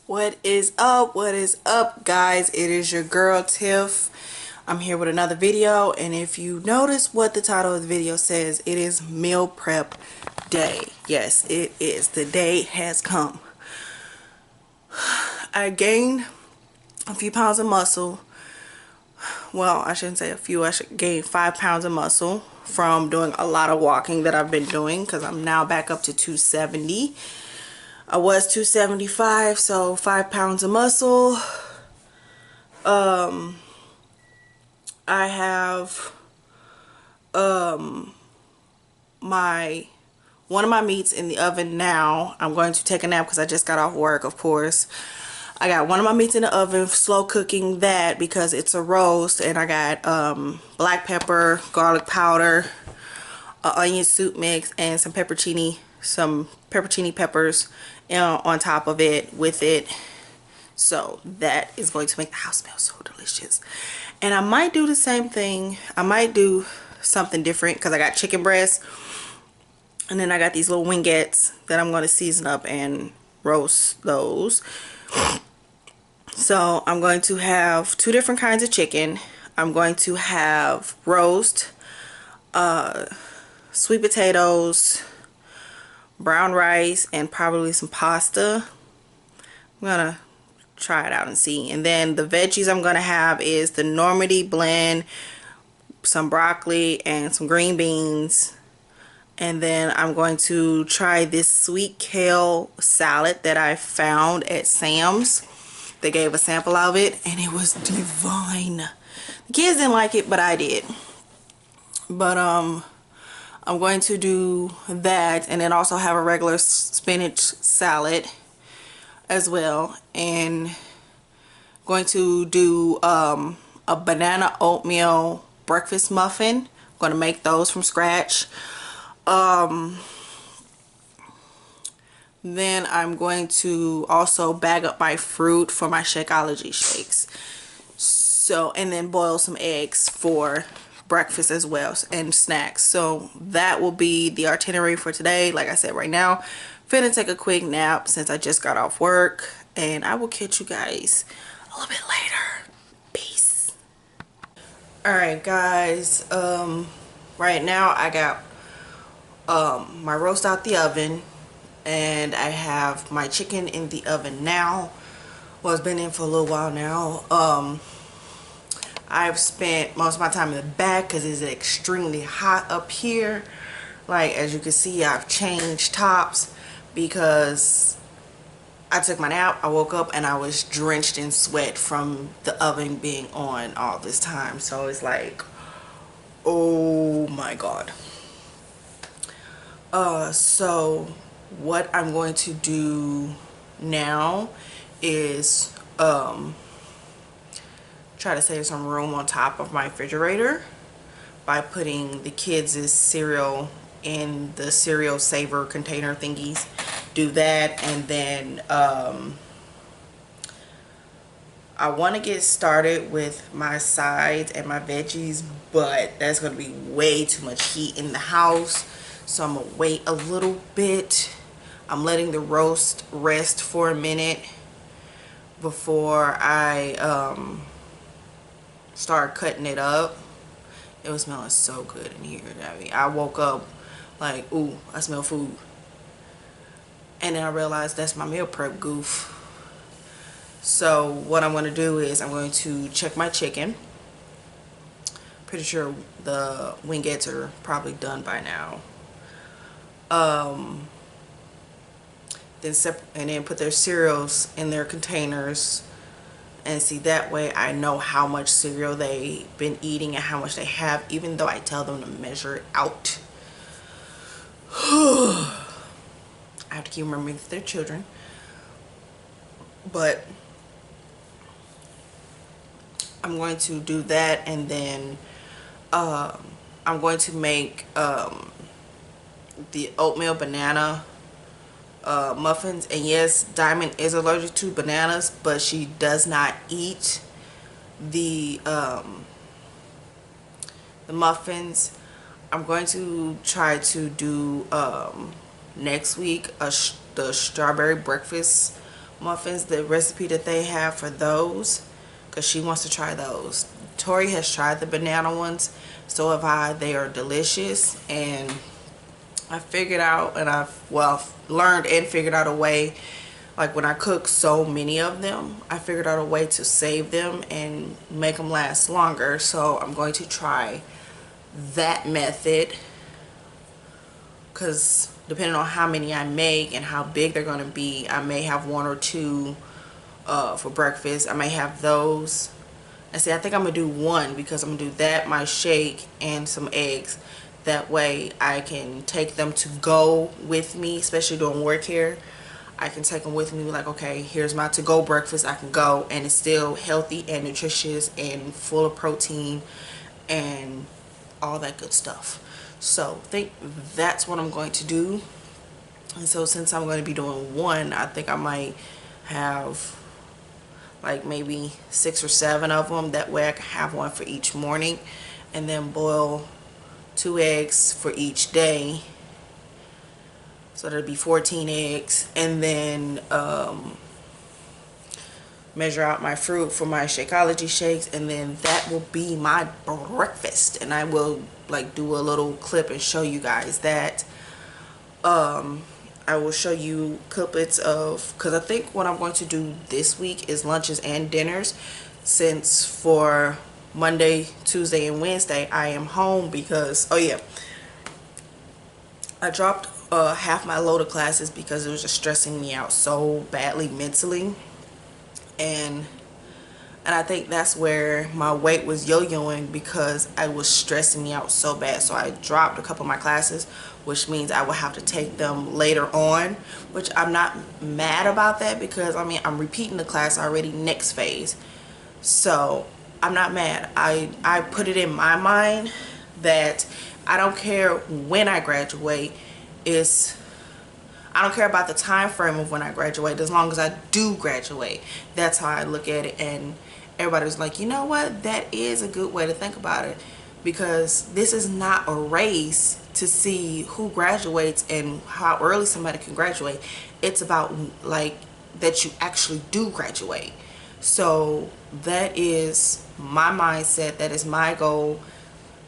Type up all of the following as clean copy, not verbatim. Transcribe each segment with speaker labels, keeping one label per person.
Speaker 1: What is up? What is up, guys? It is your girl Tiff. I'm here with another video, and if you notice what the title of the video says, it is meal prep day. Yes, it is. The day has come. I gained a few pounds of muscle. Well, I shouldn't say a few. I should gain 5 pounds of muscle from doing a lot of walking that I've been doing, because I'm now back up to 270. I was 275, so 5 pounds of muscle. I have my one of my meats in the oven now. I'm going to take a nap because I just got off work, of course. I got one of my meats in the oven, slow cooking that because it's a roast, and I got black pepper, garlic powder, onion soup mix, and some pepperoni peppers on top of it with it. So that is going to make the house smell so delicious. And I might do the same thing. I might do something different because I got chicken breasts, and then I got these little wingettes that I'm going to season up and roast those. So I'm going to have 2 different kinds of chicken. I'm going to have roast, sweet potatoes, brown rice, and probably some pasta. I'm gonna try it out and see. And then the veggies I'm gonna have is the Normandy blend, some broccoli, and some green beans. And then I'm going to try this sweet kale salad that I found at Sam's. They gave a sample of it and it was divine. The kids didn't like it, but I did. But I'm going to do that, and then also have a regular spinach salad as well, and going to do a banana oatmeal breakfast muffin. I'm going to make those from scratch. Then I'm going to also bag up my fruit for my Shakeology shakes. So, and then boil some eggs for breakfast as well, and snacks. So that will be the itinerary for today. Like I said, right now finna take a quick nap since I just got off work, and I will catch you guys a little bit later. Peace. All right, guys, right now I got my roast out the oven, and I have my chicken in the oven now. Well, it's been in for a little while now. I've spent most of my time in the back because it's extremely hot up here. Like, as you can see, I've changed tops because I took my nap. I woke up and I was drenched in sweat from the oven being on all this time. So it's like, oh my god. So what I'm going to do now is try to save some room on top of my refrigerator by putting the kids' cereal in the cereal saver container thingies. Do that, and then I want to get started with my sides and my veggies, but that's going to be way too much heat in the house, so I'm going to wait a little bit. I'm letting the roast rest for a minute before I start cutting it up. It was smelling so good in here. I mean, I woke up like, ooh, I smell food. And then I realized that's my meal prep goof. So what I'm going to do is I'm going to check my chicken. Pretty sure the wingettes are probably done by now. Then put their cereals in their containers, and see, that way I know how much cereal they've been eating and how much they have, even though I tell them to measure it out. I have to keep remembering that they're children. But I'm going to do that, and then I'm going to make the oatmeal banana muffins. And yes, Diamond is allergic to bananas, but she does not eat the muffins. I'm going to try to do next week the strawberry breakfast muffins, the recipe that they have for those, because she wants to try those. Tori has tried the banana ones, so have I. They are delicious, and I figured out, and I've learned and figured out a way, like when I cook so many of them, I figured out a way to save them and make them last longer. So I'm going to try that method, because depending on how many I make and how big they're going to be, I may have one or two for breakfast. I may have those. And see, I think I'm going to do one, because I'm going to do that, my shake, and some eggs. That way I can take them to go with me, especially doing work here. I can take them with me, like, okay, here's my to-go breakfast. I can go, and it's still healthy and nutritious and full of protein and all that good stuff. So I think that's what I'm going to do. And so since I'm going to be doing one, I think I might have like maybe 6 or 7 of them. That way I can have one for each morning, and then boil 2 eggs for each day, so that'll be 14 eggs, and then measure out my fruit for my Shakeology shakes, and then that will be my breakfast. And I will like do a little clip and show you guys that. I will show you clips of, because I think what I'm going to do this week is lunches and dinners, since for Monday, Tuesday, and Wednesday I am home, because, oh yeah, I dropped half my load of classes because it was just stressing me out so badly mentally, and I think that's where my weight was yo-yoing, because I was stressing me out so bad. So I dropped a couple of my classes, which means I will have to take them later on, which I'm not mad about that, because I mean, I'm repeating the class already next phase. So I'm not mad. I put it in my mind that I don't care when I graduate. I don't care about the time frame of when I graduate, as long as I do graduate. That's how I look at it. And everybody's like, you know what, that is a good way to think about it, because this is not a race to see who graduates and how early somebody can graduate. It's about like that you actually do graduate. So that is my mindset, that is my goal,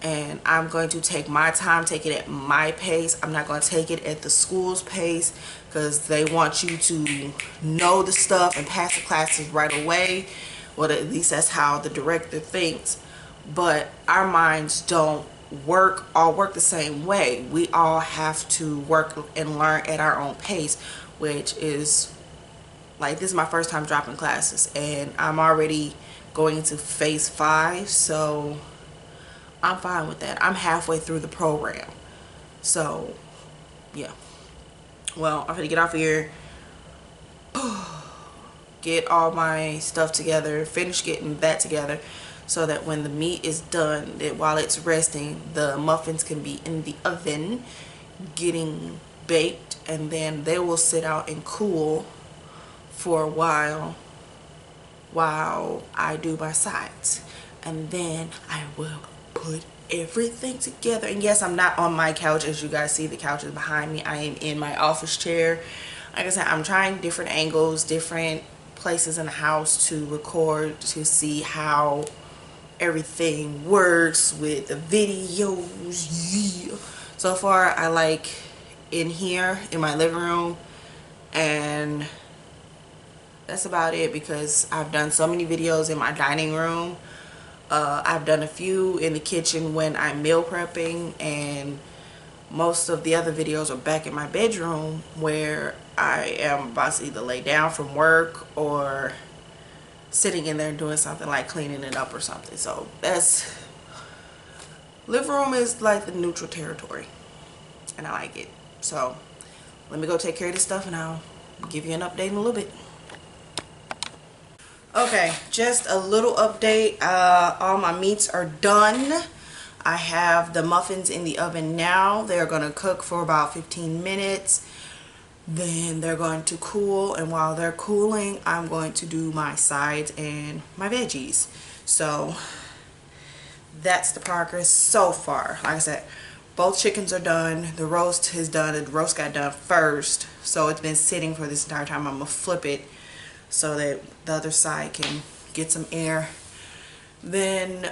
Speaker 1: and I'm going to take my time, take it at my pace. I'm not going to take it at the school's pace, because they want you to know the stuff and pass the classes right away. Well, at least that's how the director thinks. But our minds don't all work the same way. We all have to work and learn at our own pace, which is like, this is my first time dropping classes, and I'm already going into phase 5, so I'm fine with that. I'm halfway through the program. So yeah, well, I'm gonna get off here, get all my stuff together, finish getting that together, so that when the meat is done, that while it's resting, the muffins can be in the oven getting baked, and then they will sit out and cool for a while I do my sides, and then I will put everything together. And yes, I'm not on my couch. As you guys see, the couch is behind me. I am in my office chair. Like I said, I'm trying different angles, different places in the house to record, to see how everything works with the videos. Yeah. So far I like in here in my living room, and that's about it, because I've done so many videos in my dining room. I've done a few in the kitchen when I'm meal prepping, and most of the other videos are back in my bedroom, where I am about to either lay down from work or sitting in there doing something like cleaning it up or something. So that's, living room is like the neutral territory, and I like it. So let me go take care of this stuff, and I'll give you an update in a little bit. Okay, just a little update. All my meats are done. I have the muffins in the oven now. They're going to cook for about 15 minutes. Then they're going to cool, and while they're cooling, I'm going to do my sides and my veggies. So that's the progress so far. Like I said, both chickens are done. The roast is done. The roast got done first, so it's been sitting for this entire time. I'm gonna flip it so that the other side can get some air. Then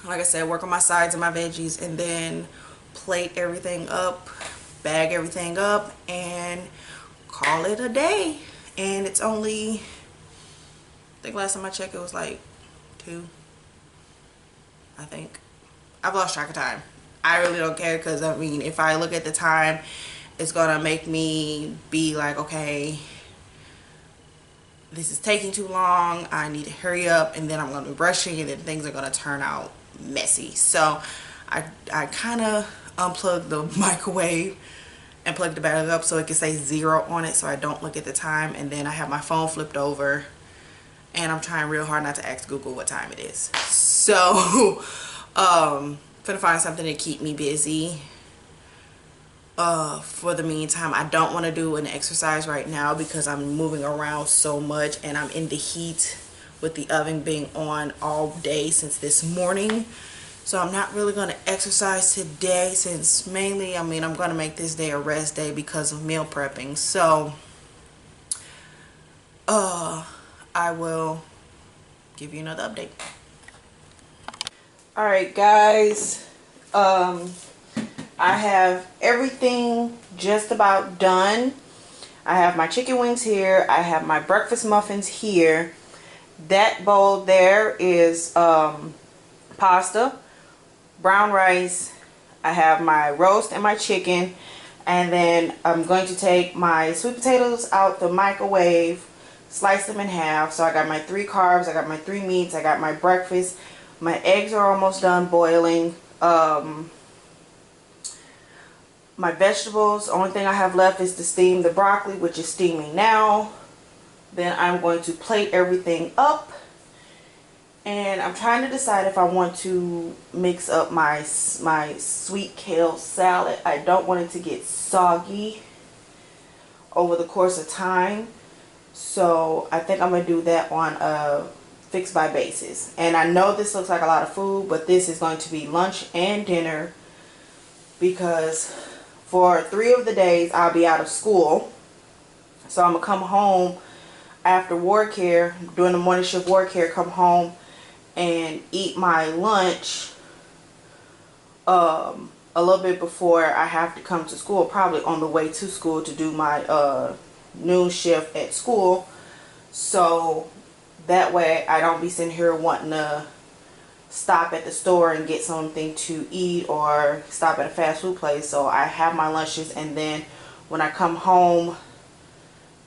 Speaker 1: like I said, work on my sides and my veggies, and then plate everything up, bag everything up, and call it a day. And it's only, I think last time I checked it was like 2, I think. I've lost track of time. I really don't care, because I mean, if I look at the time, it's gonna make me be like, okay, this is taking too long, I need to hurry up, and then I'm gonna be rushing, and then things are gonna turn out messy. So I kind of unplugged the microwave and plugged the battery up so it can say 0 on it, so I don't look at the time. And then I have my phone flipped over, and I'm trying real hard not to ask Google what time it is. So gonna find something to keep me busy for the meantime. I don't want to do an exercise right now because I'm moving around so much, and I'm in the heat with the oven being on all day since this morning. So I'm not really going to exercise today, since mainly, I mean, I'm going to make this day a rest day because of meal prepping. So I will give you another update. Alright guys, I have everything just about done. I have my chicken wings here. I have my breakfast muffins here. That bowl there is pasta, brown rice. I have my roast and my chicken. And then I'm going to take my sweet potatoes out the microwave, slice them in half. So I got my 3 carbs, I got my 3 meats, I got my breakfast. My eggs are almost done boiling. My vegetables, only thing I have left is to steam the broccoli, which is steaming now. Then I'm going to plate everything up, and I'm trying to decide if I want to mix up my sweet kale salad. I don't want it to get soggy over the course of time, so I think I'm going to do that on a fixed by basis. And I know this looks like a lot of food, but this is going to be lunch and dinner, because for 3 of the days I'll be out of school. So I'm going to come home after ward care, doing the morning shift ward care, come home and eat my lunch a little bit before I have to come to school, probably on the way to school to do my noon shift at school. So that way I don't be sitting here wanting to stop at the store and get something to eat, or stop at a fast food place. So I have my lunches, and then when I come home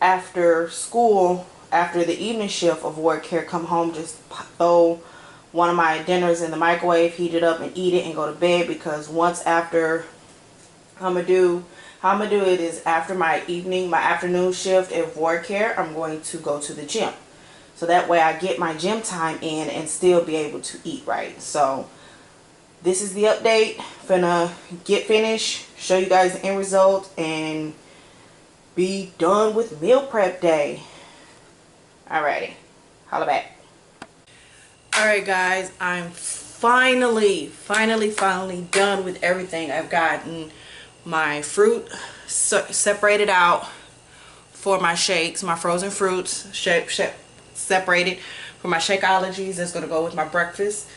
Speaker 1: after school, after the evening shift of work here, come home, just throw one of my dinners in the microwave, heat it up and eat it, and go to bed. Because once after, how I'm gonna do it is, after my afternoon shift at work care, I'm going to go to the gym. So that way I get my gym time in and still be able to eat right. So this is the update. Finna get finished, show you guys the end result, and be done with meal prep day. Alrighty, holla back. Alright guys, I'm finally done with everything. I've gotten my fruit separated out for my shakes, my frozen fruits separated for my Shakeologies. That's going to go with my breakfast.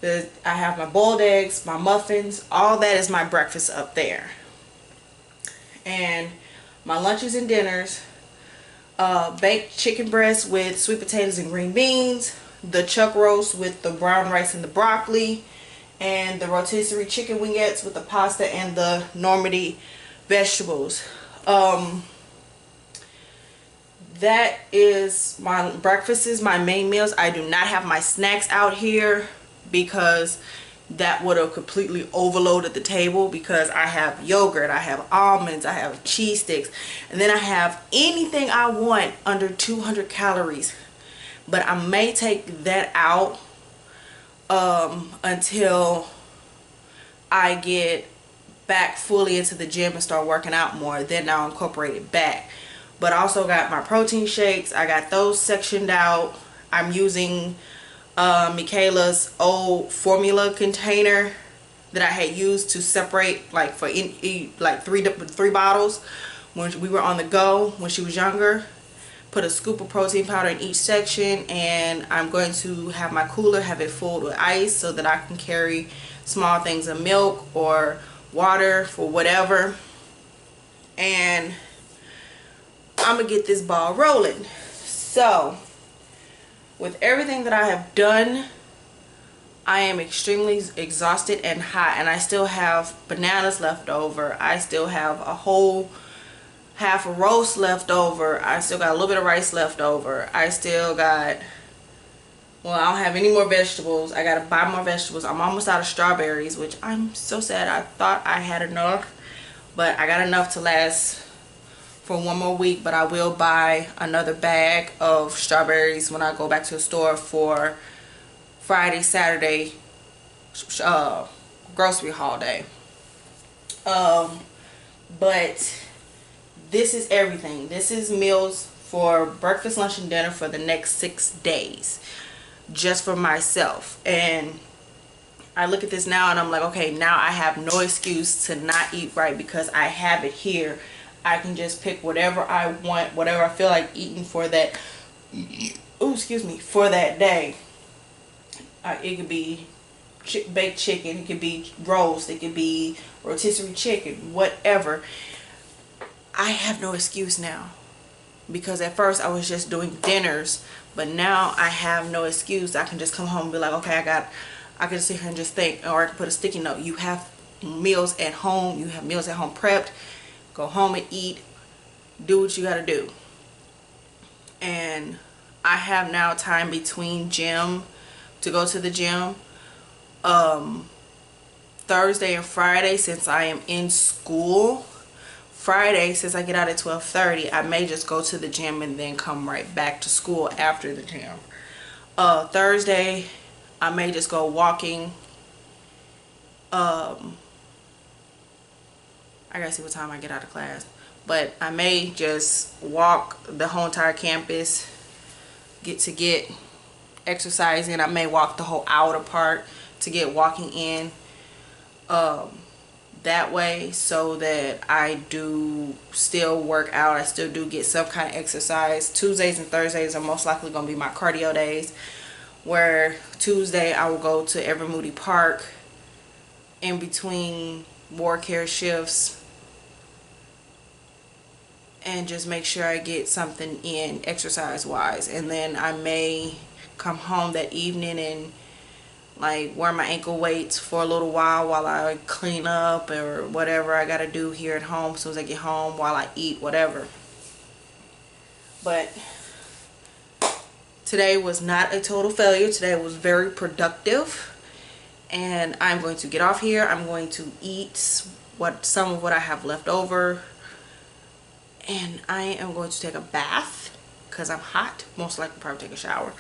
Speaker 1: I have my boiled eggs, my muffins, all that is my breakfast up there. And my lunches and dinners, baked chicken breast with sweet potatoes and green beans, the chuck roast with the brown rice and the broccoli, and the rotisserie chicken wingettes with the pasta and the Normandy vegetables. That is my breakfast, is my main meals. I do not have my snacks out here because that would have completely overloaded the table, because I have yogurt, I have almonds, I have cheese sticks, and then I have anything I want under 200 calories. But I may take that out until I get back fully into the gym and start working out more. Then I'll incorporate it back. But I also got my protein shakes. I got those sectioned out. I'm using Michaela's old formula container that I had used to separate, like, for like three bottles when we were on the go when she was younger. put a scoop of protein powder in each section, and I'm going to have my cooler, have it filled with ice so that I can carry small things of milk or water for whatever. And I'm gonna get this ball rolling. So with everything that I have done, I am extremely exhausted and hot, and I still have bananas left over. I still have a whole half a roast left over. I still got a little bit of rice left over. I still got, well, I don't have any more vegetables. I gotta buy more vegetables. I'm almost out of strawberries, which I'm so sad. I thought I had enough, but I got enough to last for one more week. But I will buy another bag of strawberries when I go back to the store for Friday, Saturday grocery haul day. But this is everything. This is meals for breakfast, lunch, and dinner for the next 6 days, just for myself. And I look at this now and I'm like, okay, now I have no excuse to not eat right because I have it here. I can just pick whatever I want, whatever I feel like eating for that, ooh, excuse me, for that day. It could be baked chicken, it could be roast, it could be rotisserie chicken, whatever. I have no excuse now, because at first I was just doing dinners, but now I have no excuse. I can just come home and be like, okay, I can sit here and just think, or I can put a sticky note. You have meals at home. You have meals at home prepped. Go home and eat. Do what you got to do. And I have now time between gym to go to the gym. Thursday and Friday, since I am in school. Friday, since I get out at 12:30, I may just go to the gym and then come right back to school after the gym. Thursday, I may just go walking. I gotta see what time I get out of class. But I may just walk the whole entire campus, get exercise in. I may walk the whole outer part to get walking in. That way, so that I do still work out. I still do get some kind of exercise. Tuesdays and Thursdays are most likely going to be my cardio days, where Tuesday I will go to Every Moody Park in between ward care shifts and just make sure I get something in exercise wise. And then I may come home that evening and like wear my ankle weights for a little while I clean up or whatever I gotta do here at home as soon as I get home, while I eat, whatever. But today was not a total failure. Today was very productive, and I'm going to get off here. I'm going to eat some of what I have left over, and I am going to take a bath because I'm hot. Most likely probably take a shower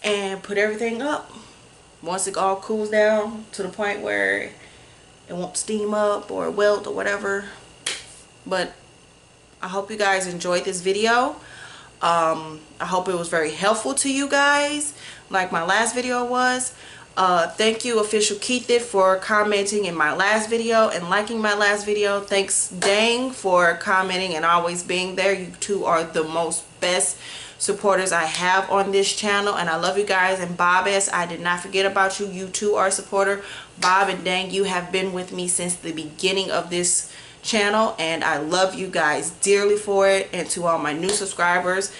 Speaker 1: and put everything up. Once it all cools down to the point where it won't steam up or wilt or whatever. But I hope you guys enjoyed this video. I hope it was very helpful to you guys, like my last video was. Thank you, Official Keithit, for commenting in my last video and liking my last video. Thanks, Dang, for commenting and always being there. You two are the most best supporters I have on this channel, and I love you guys. And Bob S, I did not forget about you. You too are a supporter. Bob and Dang, you have been with me since the beginning of this channel, and I love you guys dearly for it. And to all my new subscribers,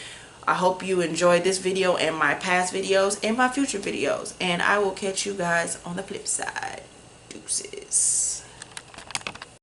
Speaker 1: I hope you enjoyed this video and my past videos and my future videos, and I will catch you guys on the flip side. Deuces.